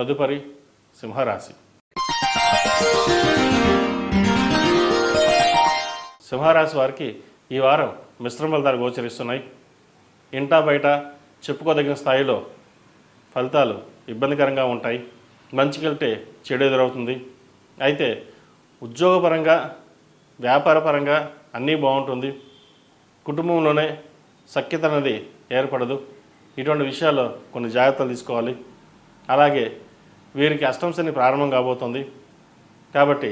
తదుపరి సింహరాశి. సింహరాశి వారికి ఈ వారం మిశ్రమ ఫలితాలు గోచరిస్తున్నాయి. ఇంటా బయట చెప్పుకోదగిన స్థాయిలో ఫలితాలు ఇబ్బందికరంగా ఉంటాయి. మంచికి వెళ్తే చెడు ఎదురవుతుంది. అయితే ఉద్యోగపరంగా వ్యాపారపరంగా అన్నీ బాగుంటుంది. కుటుంబంలోనే సఖ్యత అనేది ఏర్పడదు. ఇటువంటి విషయాల్లో కొన్ని జాగ్రత్తలు తీసుకోవాలి. అలాగే వీరికి అష్టమ శని ప్రారంభం కాబోతుంది కాబట్టి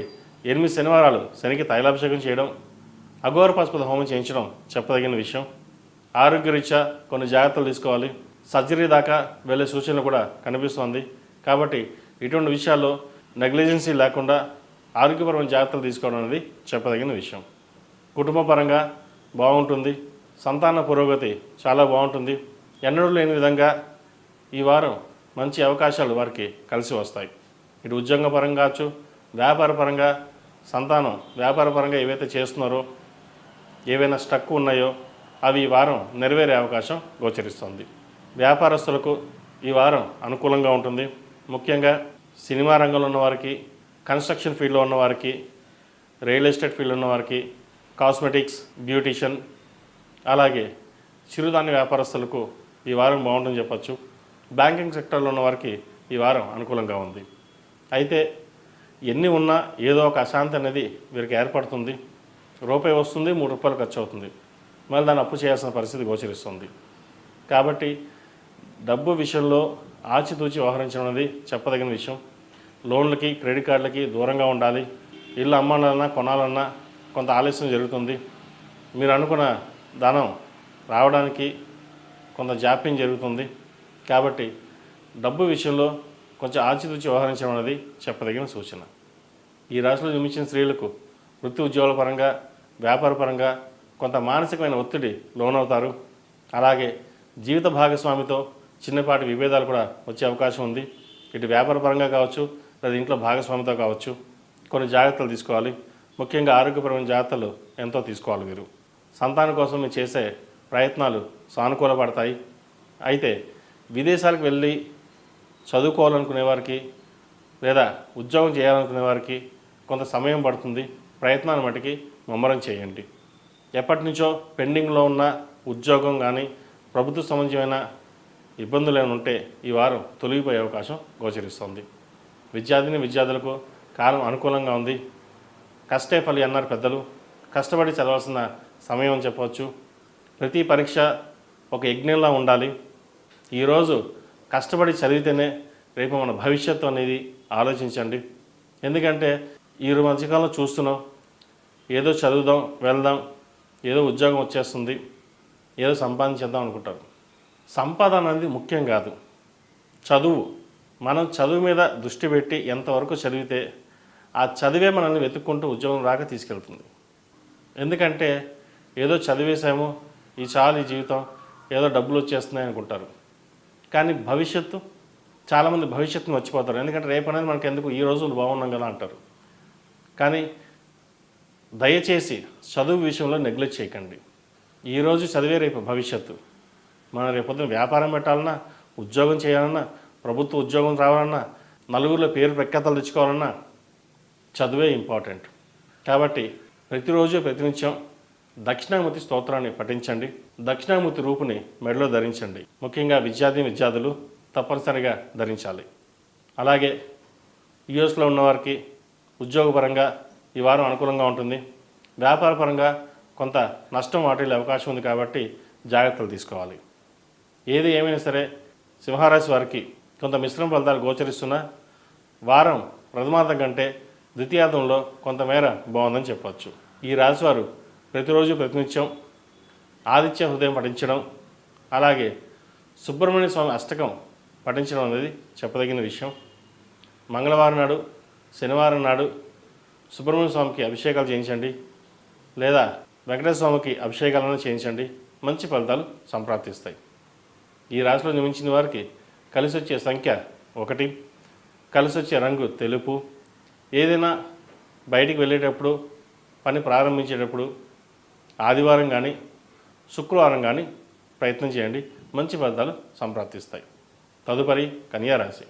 8 శనివారాలు శనికి తైలాభిషేకం చేయడం, అఘోర పశుపతి హోమం చేయించడం చెప్పదగిన విషయం. ఆరోగ్యరీత్యా కొన్ని జాగ్రత్తలు తీసుకోవాలి. సర్జరీ దాకా వెళ్ళే సూచనలు కూడా కనిపిస్తుంది కాబట్టి ఇటువంటి విషయాల్లో నెగ్లిజెన్సీ లేకుండా ఆరోగ్యపరమైన జాగ్రత్తలు తీసుకోవడం అనేది చెప్పదగిన విషయం. కుటుంబపరంగా బాగుంటుంది. సంతాన పురోగతి చాలా బాగుంటుంది. ఎన్నడూ లేని విధంగా ఈ వారం మంచి అవకాశాలు వారికి కలిసి వస్తాయి. ఇటు ఉద్యోగపరంగా కావచ్చు, వ్యాపారపరంగా సంతానం వ్యాపారపరంగా ఏవైతే చేస్తున్నారో, ఏవైనా స్టక్ ఉన్నాయో అవి ఈ వారం నెరవేరే అవకాశం గోచరిస్తుంది. వ్యాపారస్తులకు ఈ వారం అనుకూలంగా ఉంటుంది. ముఖ్యంగా సినిమా రంగంలో ఉన్నవారికి, కన్స్ట్రక్షన్ ఫీల్డ్లో ఉన్నవారికి, రియల్ ఎస్టేట్ ఫీల్డ్లో ఉన్నవారికి, కాస్మెటిక్స్, బ్యూటిషియన్, అలాగే చిరుధాన్య వ్యాపారస్తులకు ఈ వారం బాగుంటుందని చెప్పచ్చు. బ్యాంకింగ్ సెక్టర్లో ఉన్న వారికి ఈ వారం అనుకూలంగా ఉంది. అయితే ఎన్ని ఉన్నా ఏదో ఒక అశాంతి అనేది వీరికి ఏర్పడుతుంది. రూపాయి వస్తుంది, 3 రూపాయలు ఖర్చు అవుతుంది. మళ్ళీ దాన్ని అప్పు చేయాల్సిన పరిస్థితి గోచరిస్తుంది. కాబట్టి డబ్బు విషయంలో ఆచితూచి వ్యవహరించడం అనేది చెప్పదగిన విషయం. లోన్లకి, క్రెడిట్ కార్డులకి దూరంగా ఉండాలి. ఇల్లు అమ్మాలన్నా కొనాలన్నా కొంత ఆలస్యం జరుగుతుంది. మీరు అనుకున్న ధనం రావడానికి కొంత జాప్యం జరుగుతుంది. కాబట్టి డబ్బు విషయంలో కొంచెం ఆచితూచి వ్యవహరించడం అనేది చెప్పదగిన సూచన. ఈ రాశిలో జన్మించిన స్త్రీలకు వృత్తి ఉద్యోగాల పరంగా, వ్యాపారపరంగా కొంత మానసికమైన ఒత్తిడి లోనవుతారు. అలాగే జీవిత భాగస్వామితో చిన్నపాటి విభేదాలు కూడా వచ్చే అవకాశం ఉంది. ఇటు వ్యాపారపరంగా కావచ్చు, లేదా ఇంట్లో భాగస్వామితో కావచ్చు. కొన్ని జాగ్రత్తలు తీసుకోవాలి. ముఖ్యంగా ఆరోగ్యపరమైన జాగ్రత్తలు ఎంతో తీసుకోవాలి. వీరు సంతానం కోసం మీరు చేసే ప్రయత్నాలు సానుకూలపడతాయి. అయితే విదేశాలకు వెళ్ళి చదువుకోవాలనుకునే వారికి లేదా ఉద్యోగం చేయాలనుకునే వారికి కొంత సమయం పడుతుంది. ప్రయత్నాన్ని మటుకి ముమ్మరం చేయండి. ఎప్పటి నుంచో పెండింగ్లో ఉన్న ఉద్యోగం కానీ ప్రభుత్వ సంబంధమైన ఇబ్బందులు ఏమైనా ఉంటే ఈ వారం తొలగిపోయే అవకాశం గోచరిస్తుంది. విద్యార్థులకు కాలం అనుకూలంగా ఉంది. కష్టే ఫలి అన్నారు పెద్దలు. కష్టపడి చదవాల్సిన సమయం అని చెప్పవచ్చు. ప్రతి పరీక్ష ఒక యజ్ఞంలా ఉండాలి. ఈరోజు కష్టపడి చదివితేనే రేపు మన భవిష్యత్తు అనేది ఆలోచించండి. ఎందుకంటే ఈ మధ్యకాలంలో చూస్తున్నాం, ఏదో చదువుదాం, వెళ్దాం, ఏదో ఉద్యోగం వచ్చేస్తుంది, ఏదో సంపాదించేద్దాం అనుకుంటారు. సంపాదన అనేది ముఖ్యం కాదు. చదువు, మనం చదువు మీద దృష్టి పెట్టి ఎంతవరకు చదివితే ఆ చదివే మనల్ని వెతుక్కుంటూ ఉద్యోగం రాక తీసుకెళ్తుంది. ఎందుకంటే ఏదో చదివేశాము, ఈ చాలు ఈ జీవితం, ఏదో డబ్బులు వచ్చేస్తున్నాయి అనుకుంటారు. కానీ భవిష్యత్తు, చాలామంది భవిష్యత్తును మర్చిపోతారు. ఎందుకంటే రేపు అనేది మనకు ఎందుకు, ఈ రోజు బాగున్నాం కదా అంటారు. కానీ దయచేసి చదువు విషయంలో నెగ్లెక్ట్ చేయకండి. ఈరోజు చదివే రేపు భవిష్యత్తు. మనం రేపొద్దున వ్యాపారం పెట్టాలన్నా, ఉద్యోగం చేయాలన్నా, ప్రభుత్వ ఉద్యోగం రావాలన్నా, నలుగురిలో పేరు ప్రఖ్యాతలు తెచ్చుకోవాలన్నా చదువే ఇంపార్టెంట్. కాబట్టి ప్రతిరోజు ప్రతినిత్యం దక్షిణామూర్తి స్తోత్రాన్ని పఠించండి. దక్షిణామూర్తి రూపుని మెడలో ధరించండి. ముఖ్యంగా విద్యార్థులు తప్పనిసరిగా ధరించాలి. అలాగే యూఎస్లో ఉన్నవారికి ఉద్యోగపరంగా ఈ వారం అనుకూలంగా ఉంటుంది. వ్యాపారపరంగా కొంత నష్టం వాటిల్లే అవకాశం ఉంది కాబట్టి జాగ్రత్తలు తీసుకోవాలి. ఏది ఏమైనా సరే సింహరాశి వారికి కొంత మిశ్రమ ఫలితాలు గోచరిస్తున్న వారం ప్రథమార్థం కంటే ద్వితీయార్థంలో కొంతమేర బాగుందని చెప్పవచ్చు. ఈ రాశివారు ప్రతిరోజు ప్రతినిత్యం ఆదిత్య హృదయం పఠించడం, అలాగే సుబ్రహ్మణ్య స్వామి అష్టకం పఠించడం అనేది చెప్పదగిన విషయం. మంగళవారం నాడు, శనివారం నాడు సుబ్రహ్మణ్య స్వామికి అభిషేకాలు చేయించండి, లేదా వెంకటేశ్వర స్వామికి అభిషేకాలను చేయించండి. మంచి ఫలితాలు సంప్రాప్తిస్తాయి. ఈ రాశిలో జన్మించిన వారికి కలిసి వచ్చే సంఖ్య 1, కలిసి వచ్చే రంగు తెలుపు. ఏదైనా బయటికి వెళ్ళేటప్పుడు, పని ప్రారంభించేటప్పుడు ఆదివారం కానీ శుక్రవారం కానీ ప్రయత్నం చేయండి. మంచి ఫలితాలు సంప్రాప్తిస్తాయి. తదుపరి కన్యా రాశి.